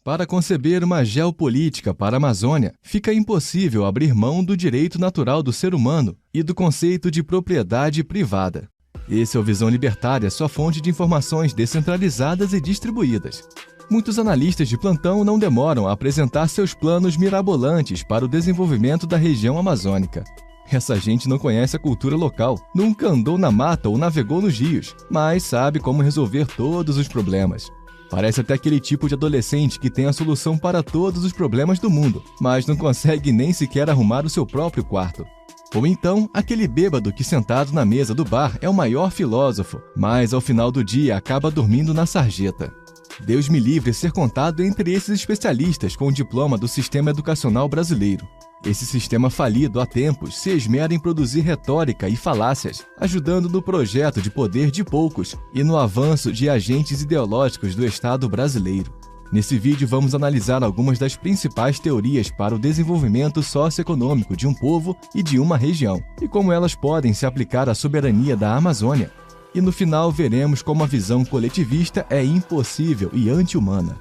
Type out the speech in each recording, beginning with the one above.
Para conceber uma geopolítica para a Amazônia, fica impossível abrir mão do direito natural do ser humano e do conceito de propriedade privada. Esse é o Visão Libertária, sua fonte de informações descentralizadas e distribuídas. Muitos analistas de plantão não demoram a apresentar seus planos mirabolantes para o desenvolvimento da região amazônica. Essa gente não conhece a cultura local, nunca andou na mata ou navegou nos rios, mas sabe como resolver todos os problemas. Parece até aquele tipo de adolescente que tem a solução para todos os problemas do mundo, mas não consegue nem sequer arrumar o seu próprio quarto. Ou então, aquele bêbado que sentado na mesa do bar é o maior filósofo, mas ao final do dia acaba dormindo na sarjeta. Deus me livre ser contado entre esses especialistas com o diploma do sistema educacional brasileiro. Esse sistema falido há tempos se esmera em produzir retórica e falácias, ajudando no projeto de poder de poucos e no avanço de agentes ideológicos do Estado brasileiro. Nesse vídeo vamos analisar algumas das principais teorias para o desenvolvimento socioeconômico de um povo e de uma região, e como elas podem se aplicar à soberania da Amazônia. E no final veremos como a visão coletivista é impossível e anti-humana.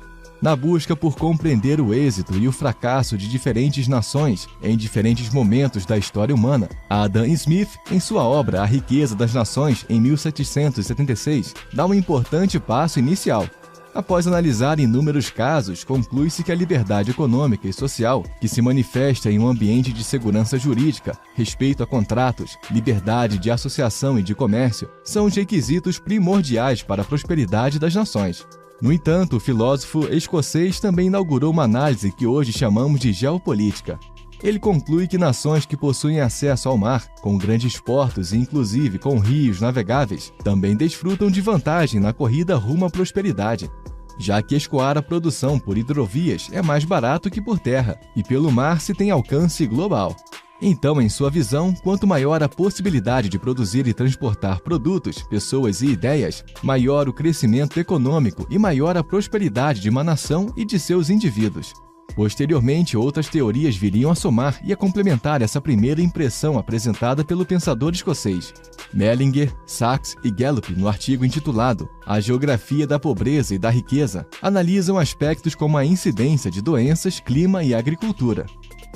Na busca por compreender o êxito e o fracasso de diferentes nações em diferentes momentos da história humana, Adam Smith, em sua obra A Riqueza das Nações, em 1776, dá um importante passo inicial. Após analisar inúmeros casos, conclui-se que a liberdade econômica e social, que se manifesta em um ambiente de segurança jurídica, respeito a contratos, liberdade de associação e de comércio, são os requisitos primordiais para a prosperidade das nações. No entanto, o filósofo escocês também inaugurou uma análise que hoje chamamos de geopolítica. Ele conclui que nações que possuem acesso ao mar, com grandes portos e inclusive com rios navegáveis, também desfrutam de vantagem na corrida rumo à prosperidade, já que escoar a produção por hidrovias é mais barato que por terra, e pelo mar se tem alcance global. Então, em sua visão, quanto maior a possibilidade de produzir e transportar produtos, pessoas e ideias, maior o crescimento econômico e maior a prosperidade de uma nação e de seus indivíduos. Posteriormente, outras teorias viriam a somar e a complementar essa primeira impressão apresentada pelo pensador escocês. Mellinger, Sachs e Gallup, no artigo intitulado A Geografia da Pobreza e da Riqueza, analisam aspectos como a incidência de doenças, clima e agricultura.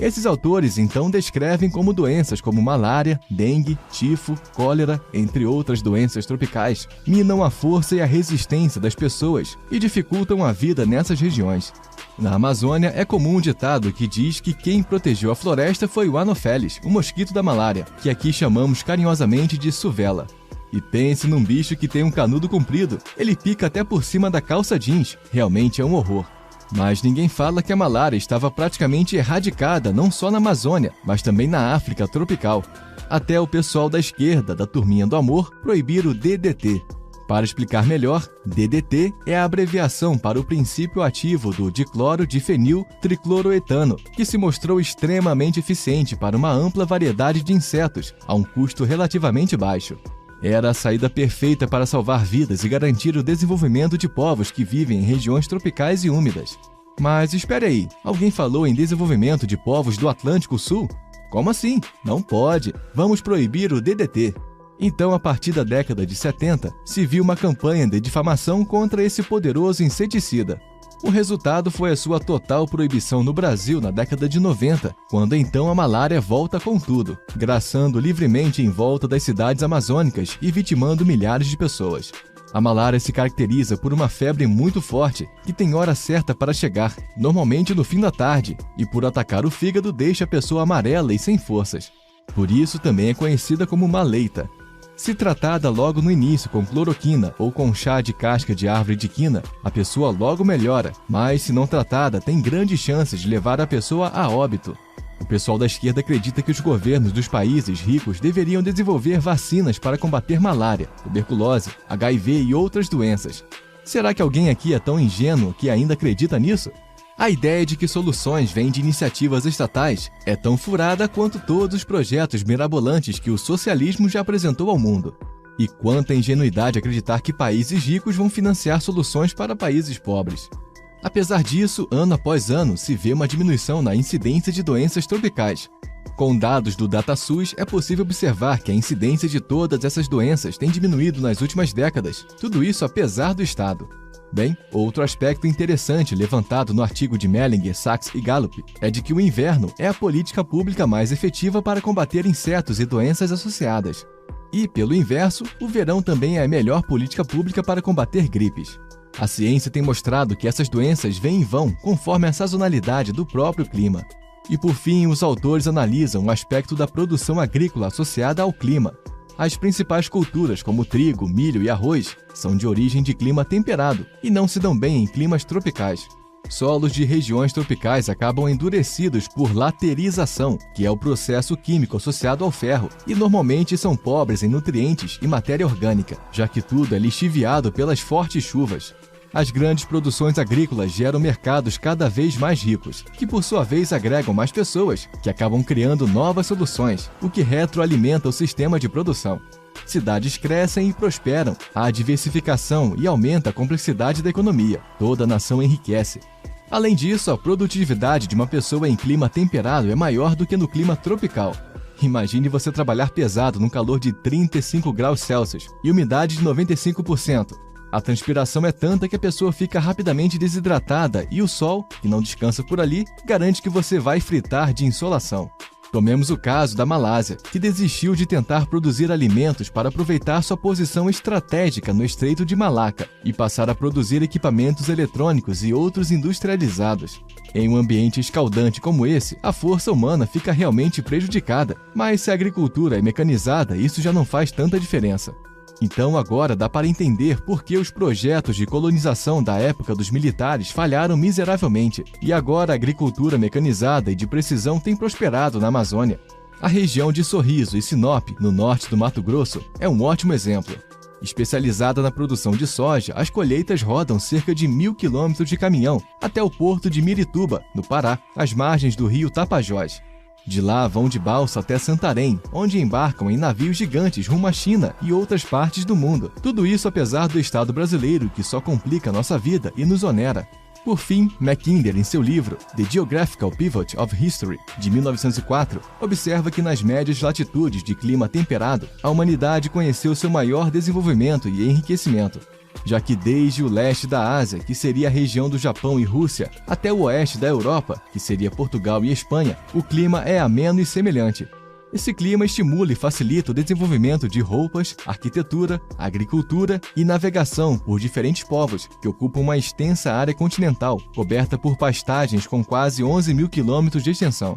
Esses autores, então, descrevem como doenças como malária, dengue, tifo, cólera, entre outras doenças tropicais, minam a força e a resistência das pessoas e dificultam a vida nessas regiões. Na Amazônia, é comum um ditado que diz que quem protegeu a floresta foi o Anopheles, o mosquito da malária, que aqui chamamos carinhosamente de suvela. E pense num bicho que tem um canudo comprido, ele pica até por cima da calça jeans, realmente é um horror. Mas ninguém fala que a malária estava praticamente erradicada não só na Amazônia, mas também na África tropical. Até o pessoal da esquerda, da turminha do amor, proibir o DDT. Para explicar melhor, DDT é a abreviação para o princípio ativo do dicloro-difenil tricloroetano, que se mostrou extremamente eficiente para uma ampla variedade de insetos, a um custo relativamente baixo. Era a saída perfeita para salvar vidas e garantir o desenvolvimento de povos que vivem em regiões tropicais e úmidas. Mas espere aí, alguém falou em desenvolvimento de povos do Atlântico Sul? Como assim? Não pode. Vamos proibir o DDT. Então, a partir da década de 70, se viu uma campanha de difamação contra esse poderoso inseticida. O resultado foi a sua total proibição no Brasil na década de 90, quando então a malária volta com tudo, graçando livremente em volta das cidades amazônicas e vitimando milhares de pessoas. A malária se caracteriza por uma febre muito forte, que tem hora certa para chegar, normalmente no fim da tarde, e por atacar o fígado deixa a pessoa amarela e sem forças. Por isso também é conhecida como maleita. Se tratada logo no início com cloroquina ou com chá de casca de árvore de quina, a pessoa logo melhora, mas se não tratada, tem grandes chances de levar a pessoa a óbito. O pessoal da esquerda acredita que os governos dos países ricos deveriam desenvolver vacinas para combater malária, tuberculose, HIV e outras doenças. Será que alguém aqui é tão ingênuo que ainda acredita nisso? A ideia de que soluções vêm de iniciativas estatais é tão furada quanto todos os projetos mirabolantes que o socialismo já apresentou ao mundo. E quanta ingenuidade acreditar que países ricos vão financiar soluções para países pobres. Apesar disso, ano após ano, se vê uma diminuição na incidência de doenças tropicais. Com dados do DataSUS, é possível observar que a incidência de todas essas doenças tem diminuído nas últimas décadas, tudo isso apesar do Estado. Bem, outro aspecto interessante levantado no artigo de Mellinger, Sachs e Gallup é de que o inverno é a política pública mais efetiva para combater insetos e doenças associadas. E, pelo inverso, o verão também é a melhor política pública para combater gripes. A ciência tem mostrado que essas doenças vêm e vão conforme a sazonalidade do próprio clima. E, por fim, os autores analisam o aspecto da produção agrícola associada ao clima. As principais culturas, como trigo, milho e arroz, são de origem de clima temperado e não se dão bem em climas tropicais. Solos de regiões tropicais acabam endurecidos por laterização, que é o processo químico associado ao ferro, e normalmente são pobres em nutrientes e matéria orgânica, já que tudo é lixiviado pelas fortes chuvas. As grandes produções agrícolas geram mercados cada vez mais ricos, que por sua vez agregam mais pessoas, que acabam criando novas soluções, o que retroalimenta o sistema de produção. Cidades crescem e prosperam, há diversificação e aumenta a complexidade da economia. Toda a nação enriquece. Além disso, a produtividade de uma pessoa em clima temperado é maior do que no clima tropical. Imagine você trabalhar pesado num calor de 35 graus Celsius e umidade de 95%. A transpiração é tanta que a pessoa fica rapidamente desidratada e o sol, que não descansa por ali, garante que você vai fritar de insolação. Tomemos o caso da Malásia, que desistiu de tentar produzir alimentos para aproveitar sua posição estratégica no Estreito de Malaca e passar a produzir equipamentos eletrônicos e outros industrializados. Em um ambiente escaldante como esse, a força humana fica realmente prejudicada, mas se a agricultura é mecanizada, isso já não faz tanta diferença. Então agora dá para entender por que os projetos de colonização da época dos militares falharam miseravelmente, e agora a agricultura mecanizada e de precisão tem prosperado na Amazônia. A região de Sorriso e Sinop, no norte do Mato Grosso, é um ótimo exemplo. Especializada na produção de soja, as colheitas rodam cerca de 1.000 quilômetros de caminhão até o porto de Mirituba, no Pará, às margens do rio Tapajós. De lá vão de balsa até Santarém, onde embarcam em navios gigantes rumo à China e outras partes do mundo. Tudo isso apesar do Estado brasileiro, que só complica nossa vida e nos onera. Por fim, Mackinder, em seu livro The Geographical Pivot of History, de 1904, observa que nas médias latitudes de clima temperado, a humanidade conheceu seu maior desenvolvimento e enriquecimento, já que desde o leste da Ásia, que seria a região do Japão e Rússia, até o oeste da Europa, que seria Portugal e Espanha, o clima é ameno e semelhante. Esse clima estimula e facilita o desenvolvimento de roupas, arquitetura, agricultura e navegação por diferentes povos, que ocupam uma extensa área continental, coberta por pastagens com quase 11.000 quilômetros de extensão.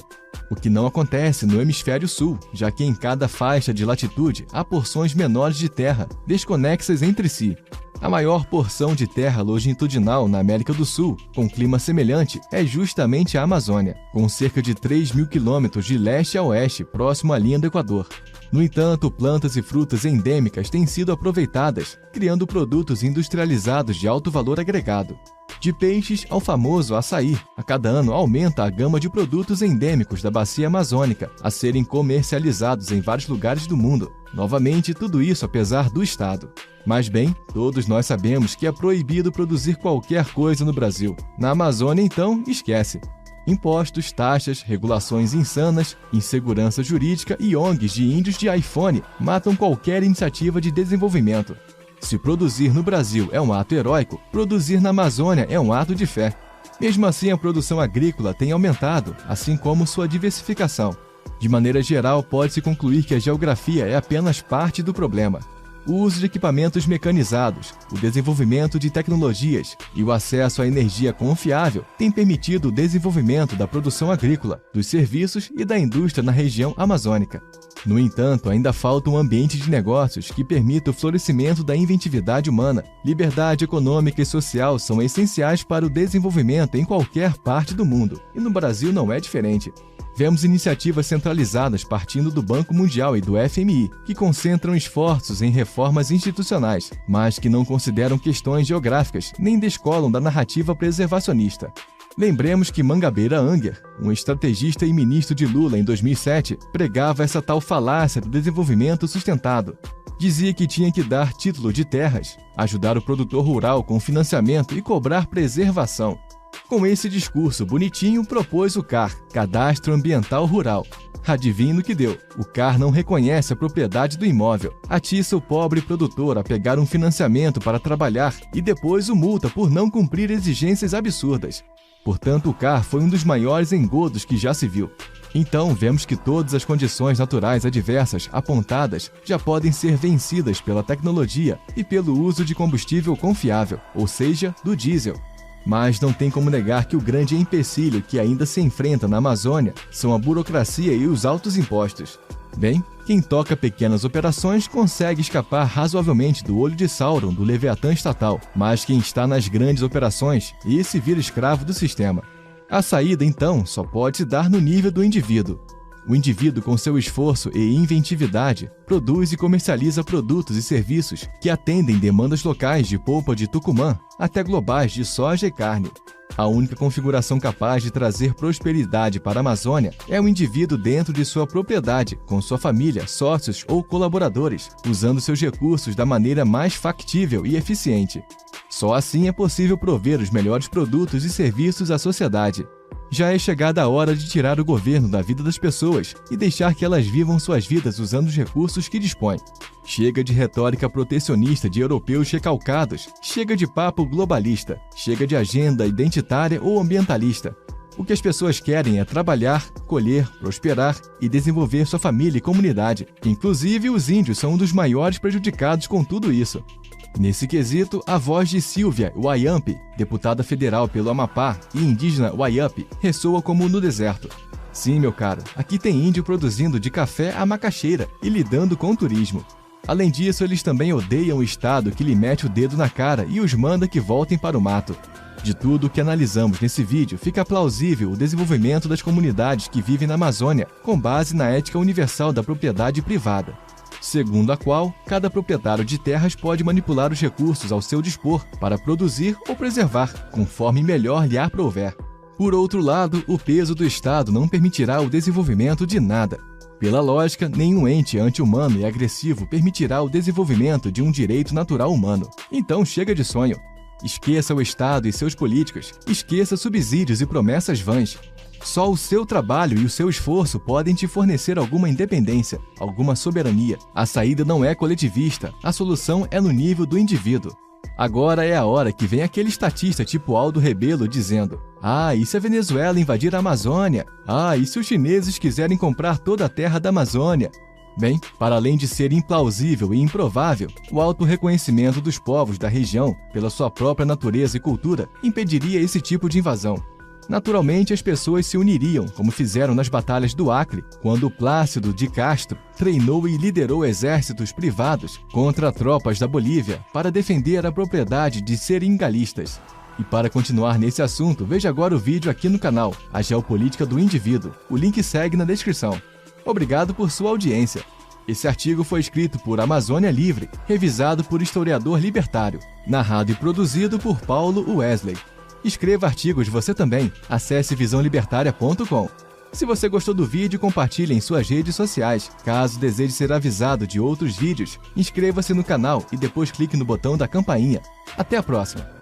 O que não acontece no hemisfério sul, já que em cada faixa de latitude há porções menores de terra, desconexas entre si. A maior porção de terra longitudinal na América do Sul, com clima semelhante, é justamente a Amazônia, com cerca de 3.000 quilômetros de leste a oeste, próximo à linha do Equador. No entanto, plantas e frutas endêmicas têm sido aproveitadas, criando produtos industrializados de alto valor agregado. De peixes ao famoso açaí, a cada ano aumenta a gama de produtos endêmicos da bacia amazônica a serem comercializados em vários lugares do mundo. Novamente, tudo isso apesar do Estado. Mas bem, todos nós sabemos que é proibido produzir qualquer coisa no Brasil. Na Amazônia, então, esquece. Impostos, taxas, regulações insanas, insegurança jurídica e ONGs de índios de iPhone matam qualquer iniciativa de desenvolvimento. Se produzir no Brasil é um ato heróico, produzir na Amazônia é um ato de fé. Mesmo assim, a produção agrícola tem aumentado, assim como sua diversificação. De maneira geral, pode-se concluir que a geografia é apenas parte do problema. O uso de equipamentos mecanizados, o desenvolvimento de tecnologias e o acesso à energia confiável têm permitido o desenvolvimento da produção agrícola, dos serviços e da indústria na região amazônica. No entanto, ainda falta um ambiente de negócios que permita o florescimento da inventividade humana. Liberdade econômica e social são essenciais para o desenvolvimento em qualquer parte do mundo, e no Brasil não é diferente. Vemos iniciativas centralizadas partindo do Banco Mundial e do FMI, que concentram esforços em reformas institucionais, mas que não consideram questões geográficas nem descolam da narrativa preservacionista. Lembremos que Mangabeira Unger, um estrategista e ministro de Lula em 2007, pregava essa tal falácia do desenvolvimento sustentado. Dizia que tinha que dar título de terras, ajudar o produtor rural com financiamento e cobrar preservação. Com esse discurso bonitinho, propôs o CAR, Cadastro Ambiental Rural. Adivinhe no que deu. O CAR não reconhece a propriedade do imóvel, atiça o pobre produtor a pegar um financiamento para trabalhar e depois o multa por não cumprir exigências absurdas. Portanto, o CAR foi um dos maiores engodos que já se viu. Então, vemos que todas as condições naturais adversas apontadas já podem ser vencidas pela tecnologia e pelo uso de combustível confiável, ou seja, do diesel. Mas não tem como negar que o grande empecilho que ainda se enfrenta na Amazônia são a burocracia e os altos impostos. Bem, quem toca pequenas operações consegue escapar razoavelmente do olho de Sauron do Leviatã estatal, mas quem está nas grandes operações, esse vira escravo do sistema. A saída, então, só pode se dar no nível do indivíduo. O indivíduo, com seu esforço e inventividade, produz e comercializa produtos e serviços que atendem demandas locais de polpa de Tucumã até globais de soja e carne. A única configuração capaz de trazer prosperidade para a Amazônia é o indivíduo dentro de sua propriedade, com sua família, sócios ou colaboradores, usando seus recursos da maneira mais factível e eficiente. Só assim é possível prover os melhores produtos e serviços à sociedade. Já é chegada a hora de tirar o governo da vida das pessoas e deixar que elas vivam suas vidas usando os recursos que dispõem. Chega de retórica protecionista de europeus recalcados, chega de papo globalista, chega de agenda identitária ou ambientalista. O que as pessoas querem é trabalhar, colher, prosperar e desenvolver sua família e comunidade. Inclusive, os índios são um dos maiores prejudicados com tudo isso. Nesse quesito, a voz de Silvia Wayampi, deputada federal pelo Amapá e indígena Wayampi, ressoa como no deserto. Sim, meu caro, aqui tem índio produzindo de café a macaxeira e lidando com o turismo. Além disso, eles também odeiam o Estado que lhe mete o dedo na cara e os manda que voltem para o mato. De tudo o que analisamos nesse vídeo, fica plausível o desenvolvimento das comunidades que vivem na Amazônia, com base na ética universal da propriedade privada, segundo a qual cada proprietário de terras pode manipular os recursos ao seu dispor para produzir ou preservar, conforme melhor lhe aprouver. Por outro lado, o peso do Estado não permitirá o desenvolvimento de nada. Pela lógica, nenhum ente anti-humano e agressivo permitirá o desenvolvimento de um direito natural humano. Então chega de sonho. Esqueça o Estado e seus políticos, esqueça subsídios e promessas vãs. Só o seu trabalho e o seu esforço podem te fornecer alguma independência, alguma soberania. A saída não é coletivista, a solução é no nível do indivíduo. Agora é a hora que vem aquele estatista tipo Aldo Rebelo dizendo: "Ah, e se a Venezuela invadir a Amazônia? Ah, e se os chineses quiserem comprar toda a terra da Amazônia?" Bem, para além de ser implausível e improvável, o autorreconhecimento dos povos da região, pela sua própria natureza e cultura, impediria esse tipo de invasão. Naturalmente, as pessoas se uniriam, como fizeram nas batalhas do Acre, quando Plácido de Castro treinou e liderou exércitos privados contra tropas da Bolívia para defender a propriedade de seringalistas. E para continuar nesse assunto, veja agora o vídeo aqui no canal, A Geopolítica do Indivíduo. O link segue na descrição. Obrigado por sua audiência. Esse artigo foi escrito por Amazônia Livre, revisado por historiador libertário, narrado e produzido por Paulo Wesley. Escreva artigos você também. Acesse visãolibertaria.com. Se você gostou do vídeo, compartilhe em suas redes sociais. Caso deseje ser avisado de outros vídeos, inscreva-se no canal e depois clique no botão da campainha. Até a próxima!